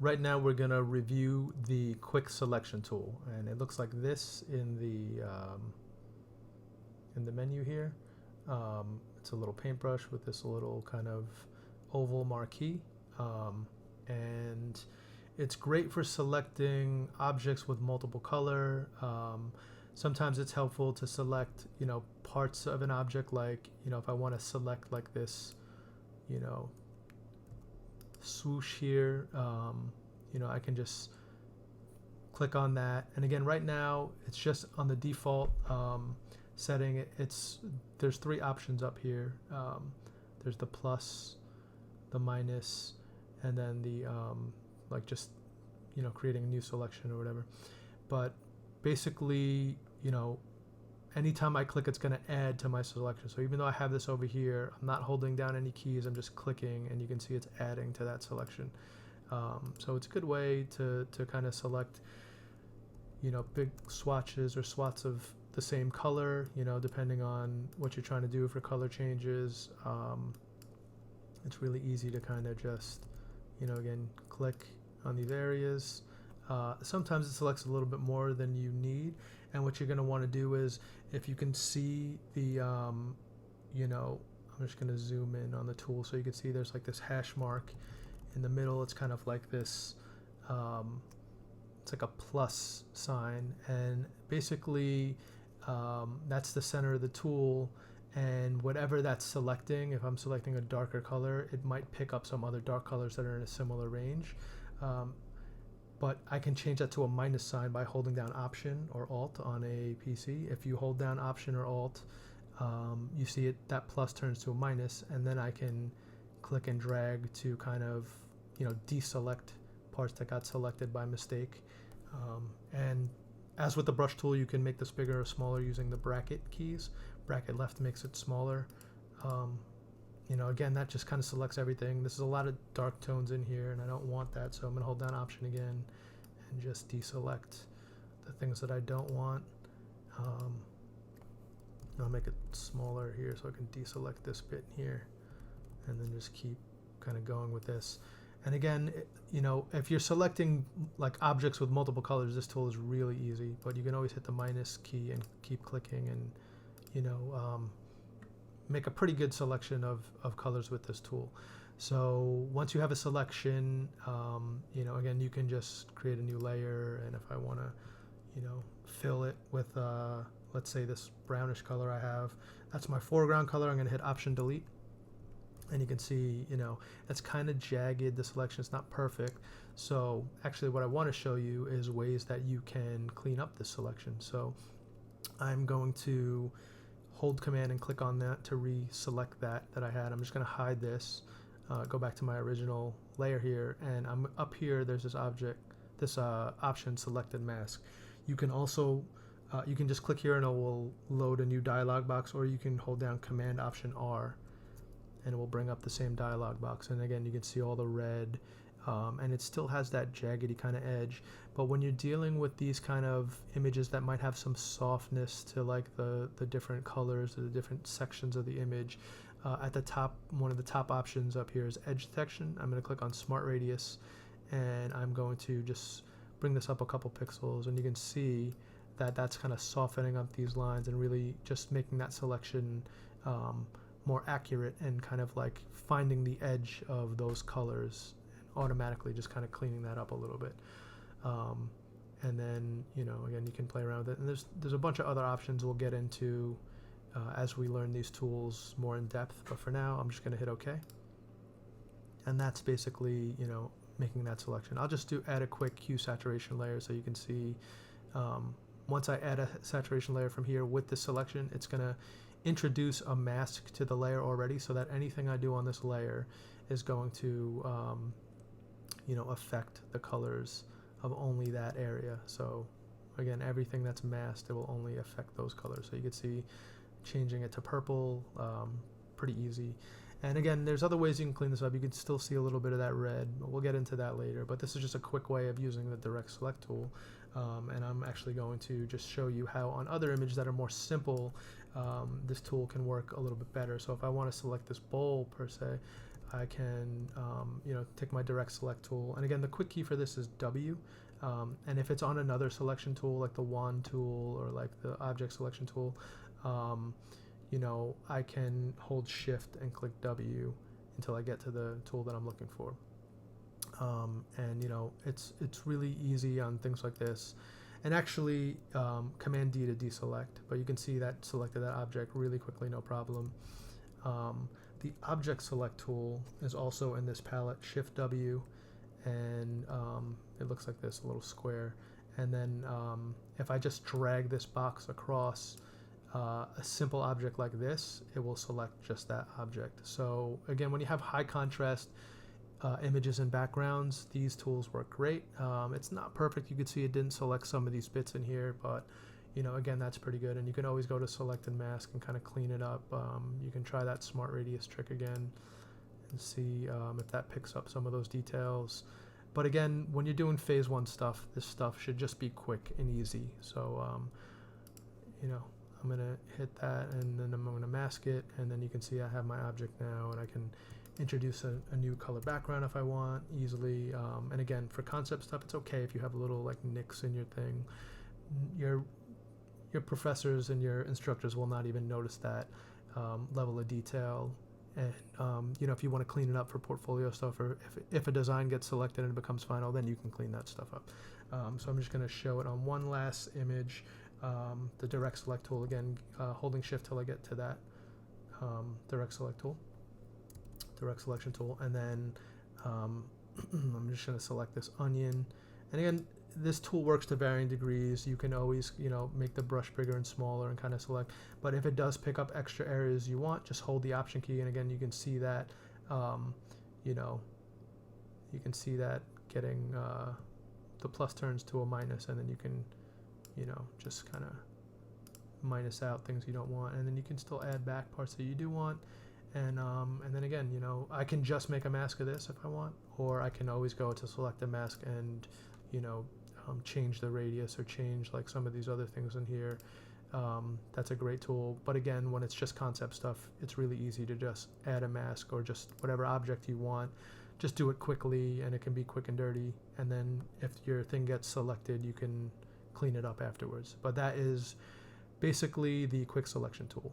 right now we're gonna review the quick selection tool, and it looks like this in the menu here. It's a little paintbrush with this little kind of oval marquee, and it's great for selecting objects with multiple color. Sometimes it's helpful to select, parts of an object, like, if I want to select like this, swoosh here, I can just click on that. And again, right now it's just on the default setting. There's three options up here. There's the plus, the minus, and then the creating a new selection or whatever. But basically, anytime I click, it's going to add to my selection. So even though I have this over here, I'm not holding down any keys, I'm just clicking, and you can see it's adding to that selection. So it's a good way to kind of select, big swatches or swaths of the same color, depending on what you're trying to do for color changes. It's really easy to kind of just, again, click on these areas. Sometimes it selects a little bit more than you need, and what you're going to want to do is, if you can see the, I'm just going to zoom in on the tool so you can see there's like this hash mark in the middle. It's kind of like this, it's like a plus sign, and basically that's the center of the tool. And whatever that's selecting, if I'm selecting a darker color, it might pick up some other dark colors that are in a similar range. But I can change that to a minus sign by holding down Option or Alt on a PC. If you hold down Option or Alt, you see it, that plus turns to a minus, and then I can click and drag to kind of, deselect parts that got selected by mistake. And as with the brush tool, you can make this bigger or smaller using the bracket keys. Bracket left makes it smaller. Again, that just kind of selects everything. This is a lot of dark tones in here, and I don't want that, so I'm going to hold down Option again and just deselect the things that I don't want. I'll make it smaller here so I can deselect this bit here, and then just keep kind of going with this. And again, if you're selecting like objects with multiple colors, this tool is really easy, but you can always hit the minus key and keep clicking and, make a pretty good selection of colors with this tool. So once you have a selection, again, you can just create a new layer, and if I want to, fill it with, let's say this brownish color I have, that's my foreground color. I'm going to hit Option Delete. And you can see, it's kind of jagged, the selection is not perfect. So actually what I want to show you is ways that you can clean up this selection. So I'm going to hold Command and click on that to reselect that I had. I'm just going to hide this, go back to my original layer here, and I'm up here, there's this object, this option, Selected Mask. You can also, you can just click here and it will load a new dialog box, or you can hold down Command Option R, and it will bring up the same dialog box. And again, you can see all the red, and it still has that jaggedy kind of edge. But when you're dealing with these kind of images that might have some softness to like the different colors or the different sections of the image, at the top, one of the top options up here is Edge Detection. I'm going to click on Smart Radius, and I'm going to just bring this up a couple pixels, and you can see that that's kind of softening up these lines and really just making that selection more accurate, and kind of like finding the edge of those colors and automatically just kind of cleaning that up a little bit. And then, again, you can play around with it. And there's a bunch of other options we'll get into as we learn these tools more in depth. But for now, I'm just going to hit OK. And that's basically, making that selection. I'll just add a quick hue saturation layer so you can see once I add a saturation layer from here with this selection, it's going to introduce a mask to the layer already, so that anything I do on this layer is going to affect the colors of only that area. So again, everything that's masked, it will only affect those colors. So you can see changing it to purple, pretty easy. And again, there's other ways you can clean this up. You can still see a little bit of that red. We'll get into that later, but this is just a quick way of using the Direct Select tool. And I'm actually going to just show you how on other images that are more simple, this tool can work a little bit better. So if I want to select this bowl per se, I can, take my direct select tool. And again, the quick key for this is W. And if it's on another selection tool, like the wand tool or like the object selection tool, I can hold shift and click W until I get to the tool that I'm looking for. It's really easy on things like this. And actually, Command D to deselect, but you can see that selected that object really quickly, no problem. The object select tool is also in this palette, Shift W, and it looks like this, a little square. And then if I just drag this box across a simple object like this, it will select just that object. So again, when you have high contrast images and backgrounds, these tools work great. It's not perfect. You could see it didn't select some of these bits in here, but again, that's pretty good. And you can always go to select and mask and kind of clean it up. You can try that smart radius trick again and see if that picks up some of those details. But again, when you're doing phase one stuff, this stuff should just be quick and easy. So I'm gonna hit that, and then I'm gonna mask it, and then you can see I have my object now, and I can introduce a new color background if I want easily. And again, for concept stuff, it's okay if you have a little like nicks in your thing. Your professors and your instructors will not even notice that level of detail. And if you want to clean it up for portfolio stuff, or if a design gets selected and it becomes final, then you can clean that stuff up. So I'm just going to show it on one last image. The direct select tool again, holding shift till I get to that direct selection tool, and then I'm just going to select this onion. And again, this tool works to varying degrees. You can always make the brush bigger and smaller and kind of select, but if it does pick up extra areas you want, just hold the option key, and again you can see that getting the plus turns to a minus, and then you can just kind of minus out things you don't want, and then you can still add back parts that you do want. And then again, I can just make a mask of this if I want, or I can always go to select a mask and change the radius or change like some of these other things in here. That's a great tool. But again, when it's just concept stuff, it's really easy to just add a mask or just whatever object you want. Just do it quickly, and it can be quick and dirty. And then if your thing gets selected, you can clean it up afterwards. But that is basically the quick selection tool.